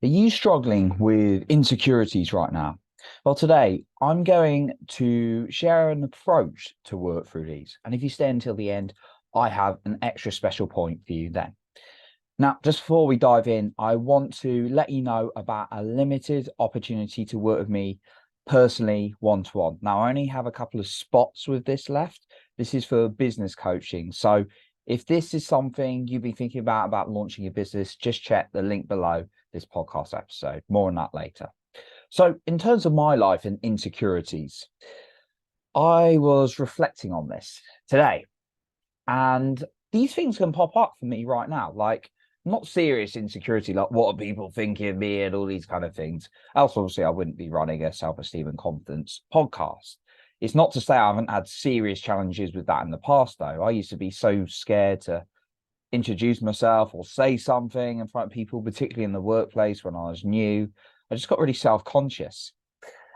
Are you struggling with insecurities right now? Well, today I'm going to share an approach to work through these. And if you stay until the end, I have an extra special point for you then. Now, just before we dive in, I want to let you know about a limited opportunity to work with me personally one-to-one. Now, I only have a couple of spots with this left. This is for business coaching. So if this is something you've been thinking about launching your business, just check the link below this podcast episode. More on that later. So in terms of my life and insecurities, I was reflecting on this today, and these things can pop up for me right now, like not serious insecurity, like what are people thinking of me and all these kind of things. Else, obviously, I wouldn't be running a self-esteem and confidence podcast. It's not to say I haven't had serious challenges with that in the past, though. I used to be so scared to introduce myself or say something in front of people, particularly in the workplace when I was new. I just got really self-conscious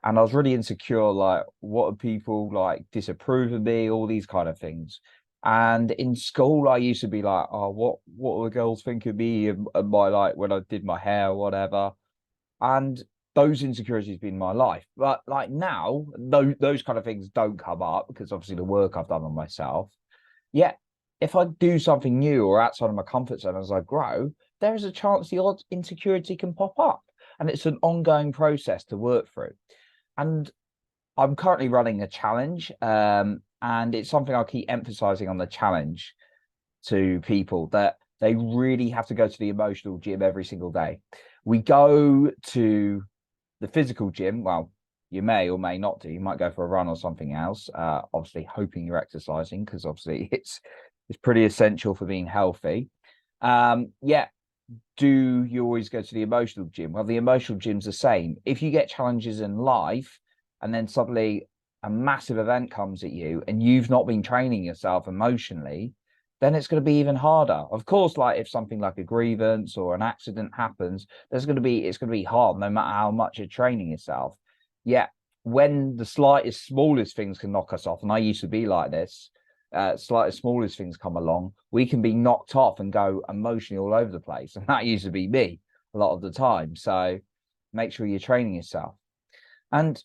and I was really insecure, like what do people like disapprove of me, all these kind of things. And in school, I used to be like, oh, what will the girls think of me and my like when I did my hair or whatever. And those insecurities have been in my life. But like now, those kind of things don't come up because obviously the work I've done on myself. Yet, if I do something new or outside of my comfort zone as I grow, there is a chance the odd insecurity can pop up. And it's an ongoing process to work through. And I'm currently running a challenge, and it's something I'll keep emphasizing on the challenge to people that they really have to go to the emotional gym every single day. We go to the physical gym. Well, you may or may not do. You might go for a run or something else. Obviously, hoping you're exercising because obviously it's pretty essential for being healthy. Yeah. Do you always go to the emotional gym? Well, the emotional gym's the same. If you get challenges in life and then suddenly a massive event comes at you and you've not been training yourself emotionally, then it's going to be even harder. Of course, like if something like a grievance or an accident happens, it's going to be hard no matter how much you're training yourself. Yeah, when the slightest, smallest things can knock us off, and I used to be like this, slightest, smallest things come along, we can be knocked off and go emotionally all over the place. And that used to be me a lot of the time. So make sure you're training yourself. And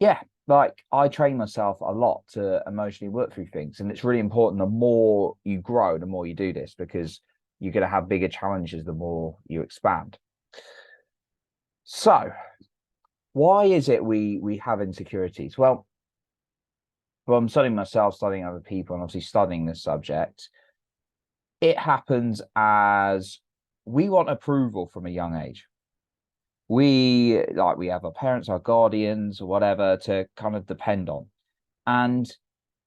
yeah, like I train myself a lot to emotionally work through things. And it's really important the more you grow, the more you do this, because you're going to have bigger challenges the more you expand. So why is it we have insecurities? Well, I'm studying myself, studying other people, and obviously studying this subject. It happens as we want approval from a young age. We have our parents, our guardians, or whatever to kind of depend on. And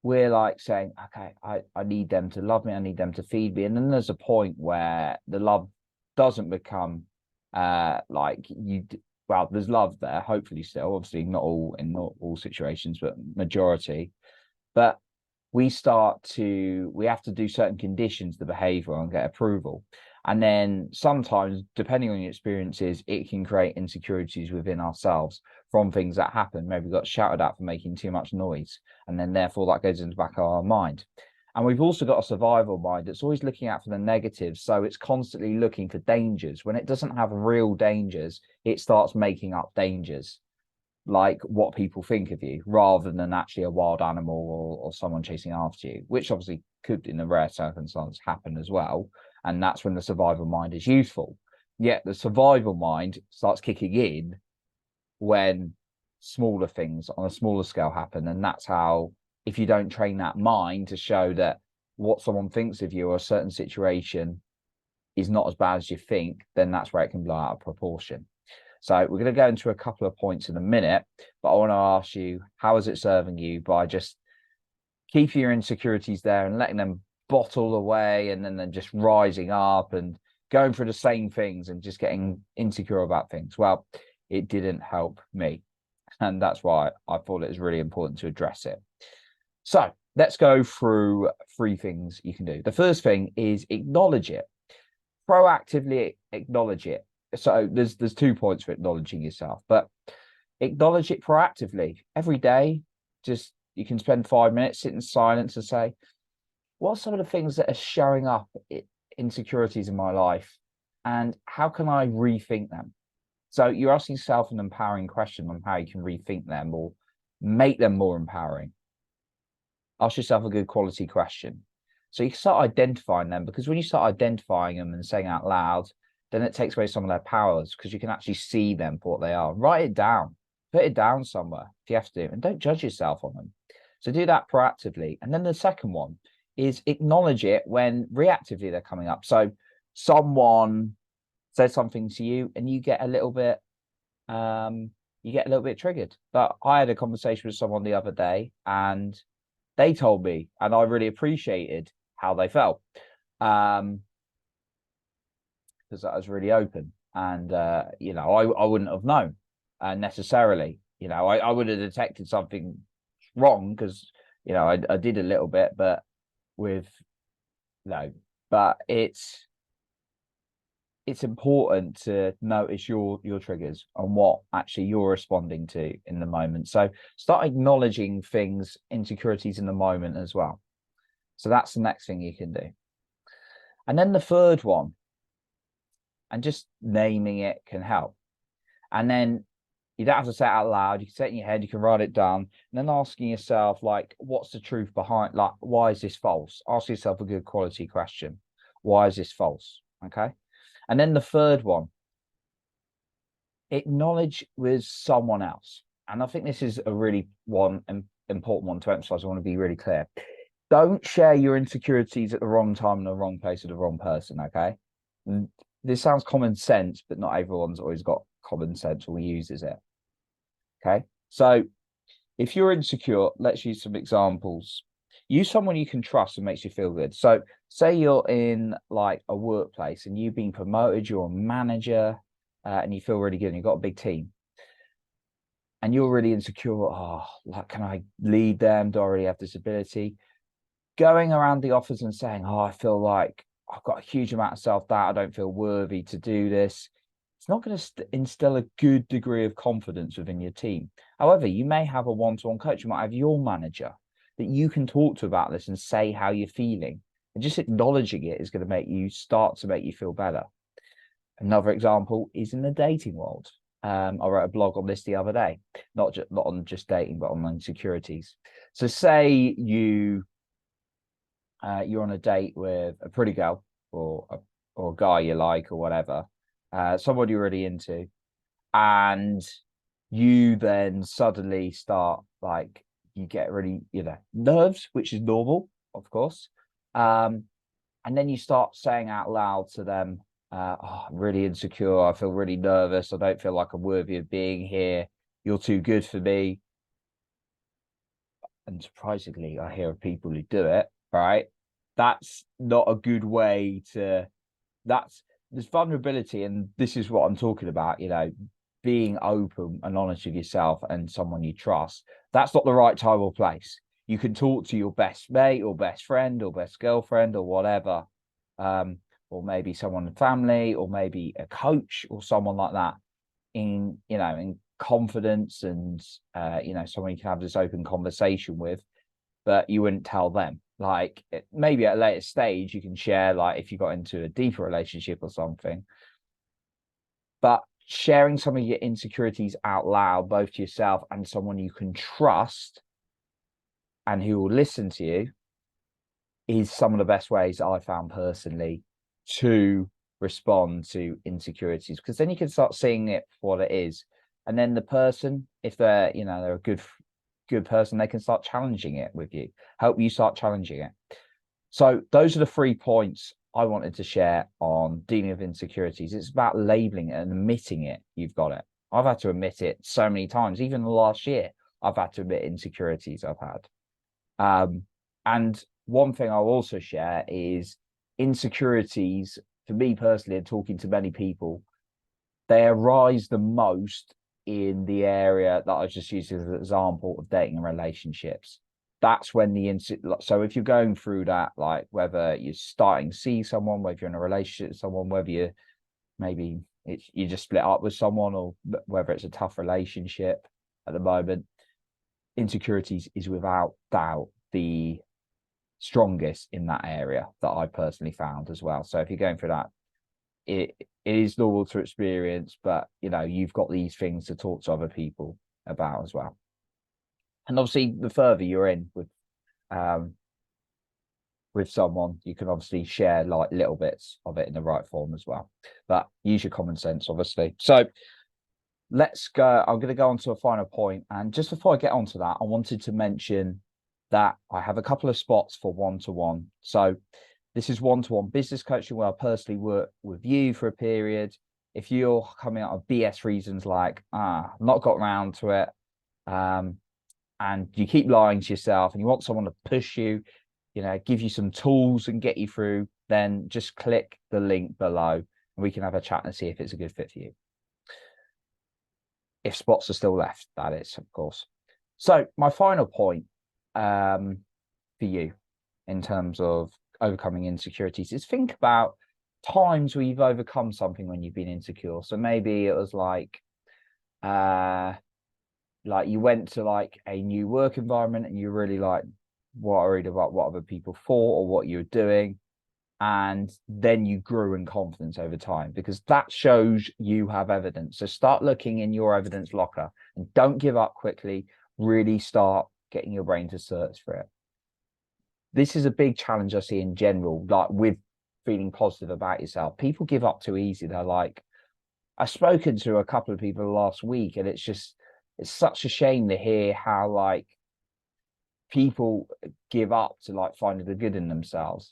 we're like saying, okay, I need them to love me, I need them to feed me. And then there's a point where the love doesn't become like you well, there's love there, hopefully still, obviously not all situations, but majority. But we have to do certain conditions to behave and get approval. And then sometimes, depending on your experiences, it can create insecurities within ourselves from things that happen. Maybe we got shouted at for making too much noise, and then therefore that goes into the back of our mind. And we've also got a survival mind that's always looking out for the negatives. So it's constantly looking for dangers. When it doesn't have real dangers, it starts making up dangers like what people think of you rather than actually a wild animal or someone chasing after you, which obviously could, in a rare circumstance, happen as well. And that's when the survival mind is useful. Yet the survival mind starts kicking in when smaller things on a smaller scale happen. And that's how, if you don't train that mind to show that what someone thinks of you or a certain situation is not as bad as you think, then that's where it can blow out of proportion. So we're going to go into a couple of points in a minute, but I want to ask you, how is it serving you by just keeping your insecurities there and letting them bottle away and then just rising up and going through the same things and just getting insecure about things? Well, it didn't help me. And that's why I thought it was really important to address it. So let's go through three things you can do. The first thing is acknowledge it, proactively acknowledge it. So there's 2 points for acknowledging yourself, but acknowledge it proactively every day. Just you can spend 5 minutes, sit in silence and say, what are some of the things that are showing up insecurities in my life, and how can I rethink them? So you're asking yourself an empowering question on how you can rethink them or make them more empowering. Ask yourself a good quality question. So you can start identifying them, because when you start identifying them and saying out loud, then it takes away some of their powers, because you can actually see them for what they are. Write it down, put it down somewhere if you have to, and don't judge yourself on them. So do that proactively. And then the second one is acknowledge it when reactively they're coming up. So someone says something to you and you get a little bit triggered. But I had a conversation with someone the other day, and they told me, and I really appreciated how they felt, because that was really open. And I wouldn't have known necessarily. I would have detected something wrong, because I did a little bit, but with no. But it's important to notice your triggers and what actually you're responding to in the moment. So start acknowledging things, insecurities in the moment as well. So that's the next thing you can do. And then the third one, and just naming it can help. And then you don't have to say it out loud. You can say it in your head, you can write it down, and then asking yourself, like, what's the truth behind, like, why is this false? Ask yourself a good quality question. Why is this false? Okay. And then the third one, acknowledge with someone else. And I think this is a really important one to emphasize. I want to be really clear. Don't share your insecurities at the wrong time in the wrong place with the wrong person, okay? And this sounds common sense, but not everyone's always got common sense or uses it, okay? So if you're insecure, let's use some examples. Use someone you can trust and makes you feel good. So say you're in like a workplace and you've been promoted, you're a manager, and you feel really good and you've got a big team. And you're really insecure. Oh, like, can I lead them? Do I already have this ability? Going around the office and saying, oh, I feel like I've got a huge amount of self-doubt. I don't feel worthy to do this. It's not going to instill a good degree of confidence within your team. However, you may have a one-to-one coach. You might have your manager that you can talk to about this and say how you're feeling. And just acknowledging it is going to make you feel better. Another example is in the dating world. I wrote a blog on this the other day, not on just dating, but on insecurities. So say you're on a date with a pretty girl or a guy you like or whatever, someone you're really into, and you then suddenly start, like, you get really nerves, which is normal, of course, and then you start saying out loud to them, oh, I'm really insecure, I feel really nervous, I don't feel like I'm worthy of being here, you're too good for me. And surprisingly, I hear of people who do it, right? That's not a good way to, there's vulnerability, and this is what I'm talking about, being open and honest with yourself and someone you trust. That's not the right time or place. You can talk to your best mate or best friend or best girlfriend or whatever, or maybe someone in family, or maybe a coach or someone like that, in confidence, and someone you can have this open conversation with, but you wouldn't tell them. Like, maybe at a later stage you can share, like, if you got into a deeper relationship or something. But sharing some of your insecurities out loud, both to yourself and someone you can trust and who will listen to you, is some of the best ways I found personally to respond to insecurities, because then you can start seeing it for what it is. And then the person, if they're they're a good person, they can start challenging it with you, help you start challenging it. So those are the 3 points I wanted to share on dealing with insecurities. It's about labeling it and admitting it. You've got it. I've had to admit it so many times. Even the last year, I've had to admit insecurities I've had. And one thing I'll also share is insecurities, for me personally, and talking to many people, they arise the most in the area that I just used as an example of dating and relationships. That's when so if you're going through that, like whether you're starting to see someone, whether you're in a relationship with someone, whether you just split up with someone, or whether it's a tough relationship at the moment, insecurities is without doubt the strongest in that area that I personally found as well. So if you're going through that, it is normal to experience, but you know, you've got these things to talk to other people about as well. And obviously, the further you're in with someone, you can obviously share like little bits of it in the right form as well. But use your common sense, obviously. So let's go. I'm going to go on to a final point. And just before I get onto that, I wanted to mention that I have a couple of spots for one-to-one. So this is one-to-one business coaching where I personally work with you for a period. If you're coming out of BS reasons like, not got around to it, and you keep lying to yourself and you want someone to push you, you know, give you some tools and get you through, then just click the link below and we can have a chat and see if it's a good fit for you. If spots are still left, that is, of course. So my final point for you in terms of overcoming insecurities is think about times where you've overcome something when you've been insecure. So maybe it was like you went to like a new work environment and you're really like worried about what other people thought or what you're doing, and then you grew in confidence over time, because that shows you have evidence. So start looking in your evidence locker and don't give up quickly. Really start getting your brain to search for it. This is a big challenge I see in general, like with feeling positive about yourself. People give up too easy. They're like, I've spoken to a couple of people last week, and it's such a shame to hear how like people give up to like finding the good in themselves.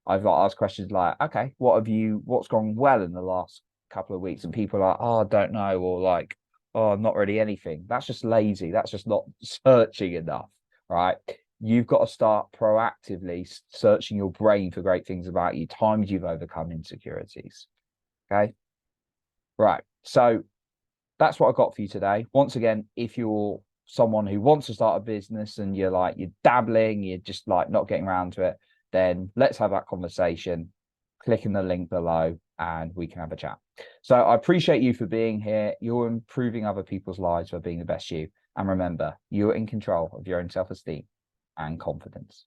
I've got asked questions like, okay, what's gone well in the last couple of weeks? And people are like, oh, I don't know, or like, oh, not really anything. That's just lazy. That's just not searching enough, right? You've got to start proactively searching your brain for great things about you, times you've overcome insecurities. Okay. Right. So that's what I got for you today. Once again, if you're someone who wants to start a business and you're dabbling, you're just like not getting around to it, then let's have that conversation. Click in the link below and we can have a chat. So I appreciate you for being here. You're improving other people's lives by being the best you. And remember, you're in control of your own self-esteem and confidence.